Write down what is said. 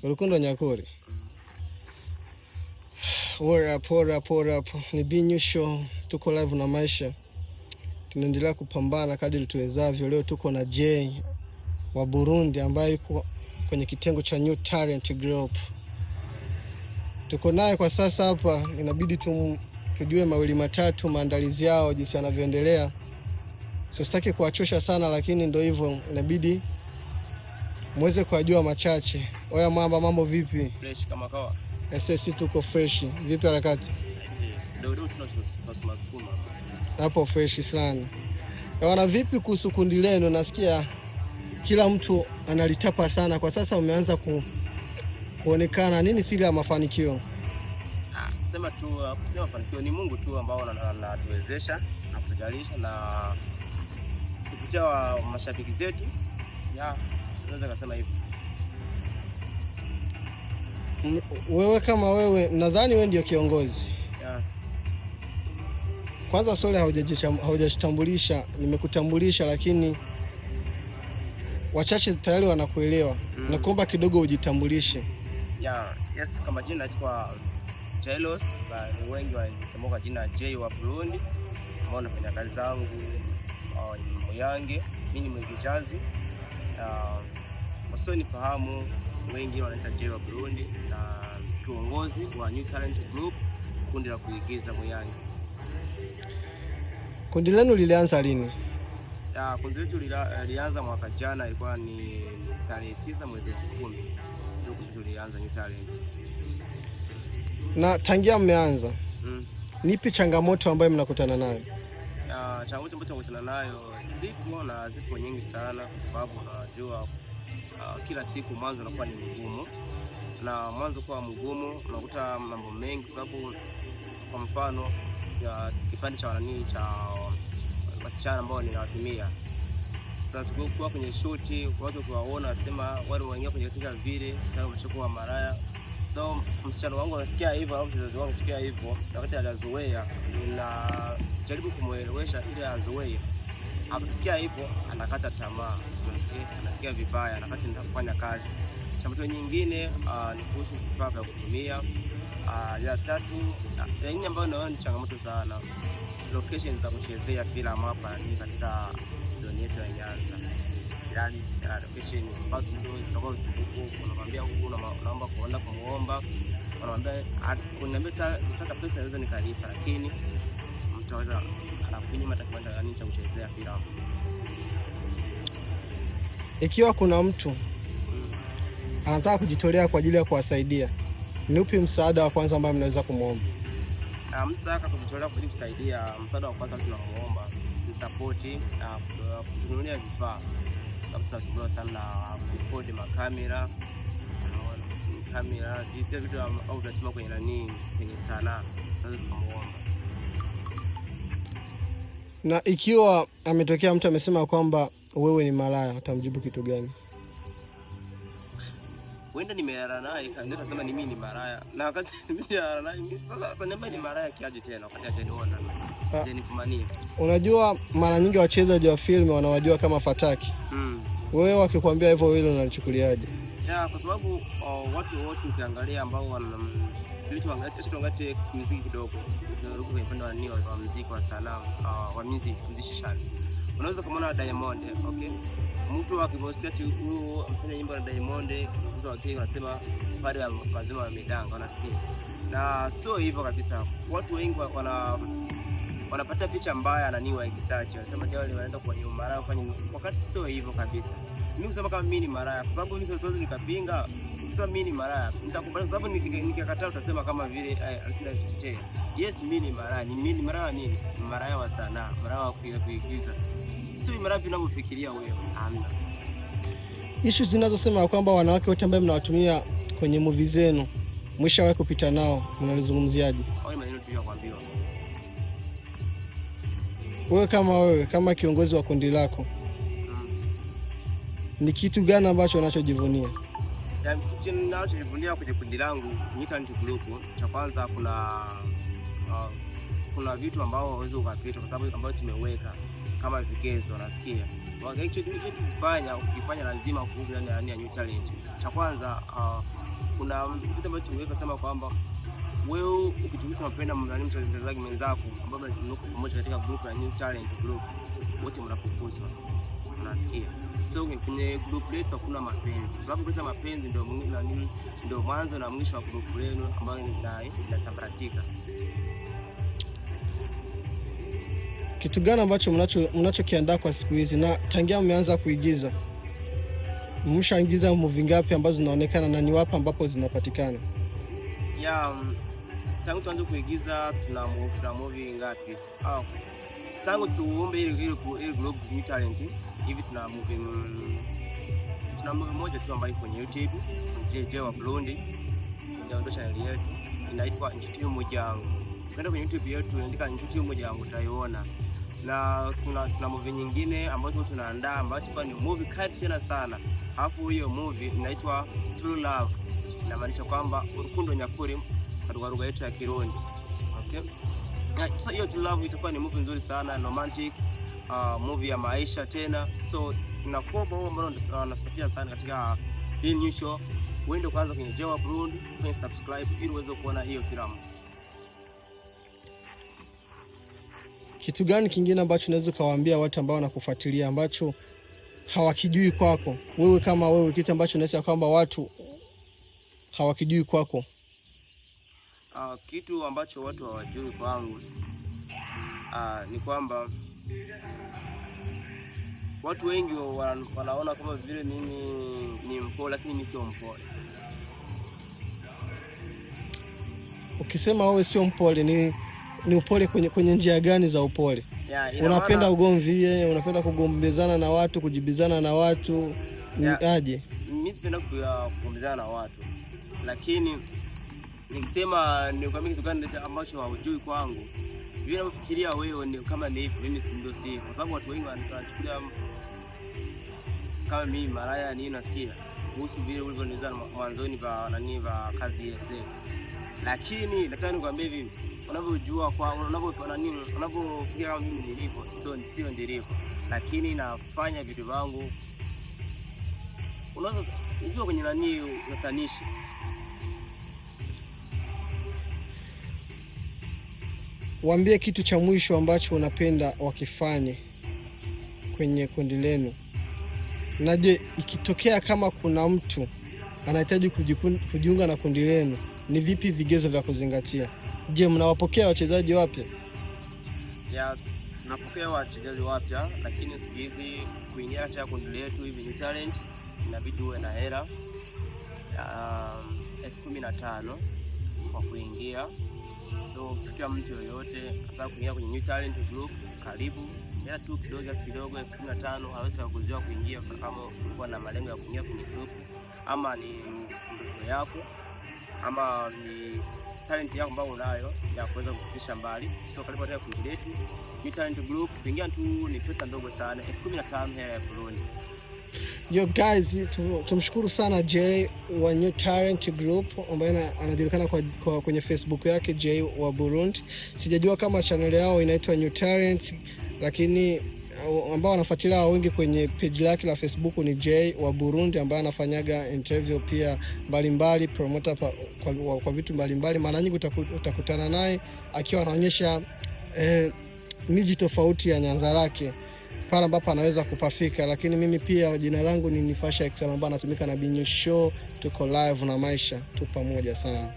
Urukundo Nyakuri. What up. Ni Binyu Show. Tuko live na maisha. Tunaendelea kupambana kadri tuwezavyo. Leo tuko na Jay wa Burundi ambaye yuko kwenye kitengo cha New Talent Group. Tuko naye kwa sasa hapa, inabidi tujue mawili matatu maandalizi yao jinsi yanavyoendelea. Sitaki kuwachosha sana, lakini ndio hivyo, inabidi muweze kujua machache. Oya mambo vipi? Fresh kama kawa. Sisi tuko fresh. Vipi harakati? Ndio tunasukuma. Hapo fresh sana. Wana vipi kuhusu kundi lenu? Nasikia kila mtu analitapa sana. Kwa sasa umeanza kuonekana. Nini siri ya mafanikio? Sema mafanikio ni Mungu tu ambao anatuwezesha na kutujalisha na kupitia mashabiki zetu. Naweza kusema hivyo. Wewe kama wewe, nadhani wewe ndio kiongozi. Kwanza swali haujajitambulisha, nimekutambulisha lakini wachache tayari wanakuelewa. Nakuomba kidogo ujitambulishe. Yes, kama jina naitwa Jailos, wengi wanitambua kwa jina Jay wa Burundi. Ambao nafanya kazi zangu Muyange, mimi ni mwigizaji. Wasonifahamu wengi wanaita Jay wa Burundi na kiongozi wa New Talent Group, kundi la kuigiza Muyange. Kundi lenu lilianza lini? Kundi letu lilianza mwaka jana, ilikuwa ni tarehe 9 mwezi wa 10. Ndio tulianza New Talent. Na tangia mmeanza, nipi changamoto ambayo mnakutana nayo? Changamoto ambayo tunakutana nayo zipo nyingi sana, kwa sababu unajua kila siku mwanzo unakuwa ni mgumu. Na mwanzo kwa mgumu unakuta mambo mengi, kwa sababu kwa mfano ya kipande cha wasichana ambao ninawatumia. Sasa tukikuwa kwenye shoot, watu kuwaona wasema wale wengine kwenye katika vile kama mshakuwa maraya. So msichana wangu anasikia hivyo au mzazi wangu anasikia hivyo, wakati anazoea na jaribu kumuelewesha ili azoee. Akisikia hivyo anakata tamaa, anasikia vibaya, anakata kufanya kazi. Changamoto nyingine ni kuhusu vifaa vya kutumia. Ya tatu, yenyewe ambayo naona ni changamoto sana, location za kuchezea filamu hapa ni katika zone yetu ya Nyanza. Yaani location ambazo ndio zinakuwa zikufu, unamwambia huko unaomba kuenda kumuomba, unamwambia nataka pesa naweza nikalipa, lakini mtaweza anakunyima takwenda yani cha kuchezea filamu. Ikiwa kuna mtu anataka kujitolea kwa ajili ya kuwasaidia, ni upi msaada wa kwanza ambao mnaweza kumuomba? Mtu anataka kujitolea kwa ajili kusaidia, msaada wa kwanza tunamuomba ni support na kutunulia vifaa. Sababu tunasumbuliwa sana na kurekodi makamera, vitu au tunasema kwenye kwenye sanaa, tunaweza kumuomba. Na ikiwa ametokea mtu amesema kwamba wewe ni malaya, utamjibu kitu gani? Wenda nimelala naye kanisa nasema ni mimi ni maraya. Na wakati nimelala naye sasa kaniambia ni maraya kiaje tena wakati ataniona. Je, nikumanie. Unajua mara nyingi wachezaji wa filmu wanawajua kama fataki. Wewe wakikwambia hivyo wewe unalichukuliaje? Kwa sababu watu wote ukiangalia ambao wana vitu tuangalie muziki kidogo. Tunarudi kwenye upande wa muziki wa sanaa, wa musician. Unaweza kumuona Diamond, okay? Mtu akimsikia huyu amefanya nyimbo na Diamond, mtu wake anasema pale wazima wamedanga, wanasikia. Na sio hivyo kabisa. Watu wengi wanapata picha mbaya na ni waigizaji. Wanasema jao wanaenda kwa maraya kufanya, wakati sio hivyo kabisa. Mimi kusema kama mimi ni maraya, kwa sababu mimi siwezi nikapinga kusema mimi ni maraya. Nitakubali sababu nikikataa utasema kama vile alikuwa akitetea. Yes, mimi ni maraya. Ni maraya nini? Maraya wa sanaa, maraya wa kuigiza. Sio maraya vinavyofikiria wewe. Hamna. Issues zinazosema kwamba wanawake wote ambao mnawatumia kwenye movie zenu mwishawahi kupita nao, mnalizungumziaje? Hao maneno tu ya kuambiwa. Wewe kama kiongozi wa kundi lako, ni kitu gani ambacho unachojivunia? Kitu ninachojivunia kwenye kundi langu New Talent Group, cha kwanza kuna vitu ambao hauwezi ukapita kwa sababu ambayo tumeweka kama vigezo, nasikia. Ukifanya lazima kuhusu ndani ya New Talent. cha kwanza kuna kitu ambacho tungeweza kusema kwamba wewe ukijikuta unapenda mchezaji mwenzako ambaye mko pamoja katika group ya New Talent Group, wote mnafukuzwa, unasikia? So kwenye group letu hakuna mapenzi. Sababu kuleta mapenzi ndio mwanzo na mwisho wa group lenu ambayo inasambaratika. Kitu gani ambacho mnachokiandaa kwa siku hizi, na tangia mmeanza kuigiza mmeshaingiza movie ngapi ambazo zinaonekana na ni wapi ambapo zinapatikana? Tangu tuanze kuigiza tuna movie ngapi? Tangu tuombe ile group New Talent hivi tuna movie moja tu ambayo kwenye YouTube, JJ wa Burundi, ndio channel yetu inaitwa Inshuti Umuryango. Ukienda kwenye YouTube yetu unaandika Inshuti Umuryango utaiona. Na tuna movie nyingine ambazo tunaandaa ambayo ni movie kali tena sana. Alafu hiyo movie inaitwa True Love. Inamaanisha kwamba urukundo nyakuri katika lugha yetu ya Kirundi. Okay? Sasa hiyo True Love itakuwa ni movie nzuri sana, romantic, movie ya maisha tena. So nakuomba wewe ambao unafuatilia sana katika hii new show, uende kwanza kwenye JJ wa Burundi, kwenye subscribe ili uweze kuona hiyo filamu. Kitu gani kingine ambacho unaweza kuwaambia watu ambao wanakufuatilia ambacho hawakijui kwako? Wewe kama wewe, kitu ambacho unaweza kwamba watu hawakijui kwako? Kitu ambacho watu hawajui kwangu ni kwamba watu wengi wanaona kama vile mimi ni mpole, lakini mimi sio mpole. Ukisema wewe sio mpole, ni upole kwenye njia gani za upole? Unapenda ugomvi, unapenda kugombezana na watu, kujibizana na watu, aje? Mimi sipenda kugombezana na watu, lakini nikisema ni kwa mimi kitu gani ambacho hawajui kwangu, vile unafikiria wewe ni kama ni hivi, mimi si ndio si, kwa sababu watu wengi wanachukulia kama mimi malaya nini, nasikia kuhusu vile ulivyoniza mwanzoni va kazi yetu. Lakini nataka nikwambie hivi, unavyojua kwa unavyofikiria kama mimi nilipo, sio ndilipo, lakini nafanya vitu vangu. Unaweza unajua kwenye unatanishi. Waambie kitu cha mwisho ambacho unapenda wakifanye kwenye kundi lenu. Na je, ikitokea kama kuna mtu anahitaji kujiunga na kundi lenu, ni vipi vigezo vya kuzingatia? Je, mnawapokea wachezaji wapya? Tunapokea wachezaji wapya, lakini siku hizi kuingia katika kundi letu hivi New Talent inabidi uwe na hela 15,000 kwa kuingia. So kila mtu yoyote anataka kuingia kwenye New Talent Group, karibu. Hela tu kidogo 15,000 hawezi kuzuia kuingia kama ulikuwa na malengo ya kuingia kwenye group, ama ni ndoto yako, ama ni talent yako ambayo unayo ya kuweza kufikisha mbali. So karibu katika kundi letu New Talent Group. Kuingia tu ni pesa ndogo sana, 15,000 hela ya Burundi. Yo guys, tumshukuru sana Jay wa New Talent Group ambaye anajulikana kwenye Facebook yake Jay wa Burundi. Sijajua kama channel yao inaitwa New Talent, lakini ambao wanafuatilia wengi kwenye page lake la Facebook ni Jay wa Burundi, ambaye anafanyaga interview pia mbalimbali, promoter kwa vitu mbalimbali. Mara nyingi utakutana naye akiwa anaonyesha miji tofauti ya Nyanza lake pale ambapo anaweza kupafika. Lakini mimi pia jina langu ni Nifasha Excel, ambaye anatumika na Binyo Show. Tuko live na maisha, tu pamoja sana.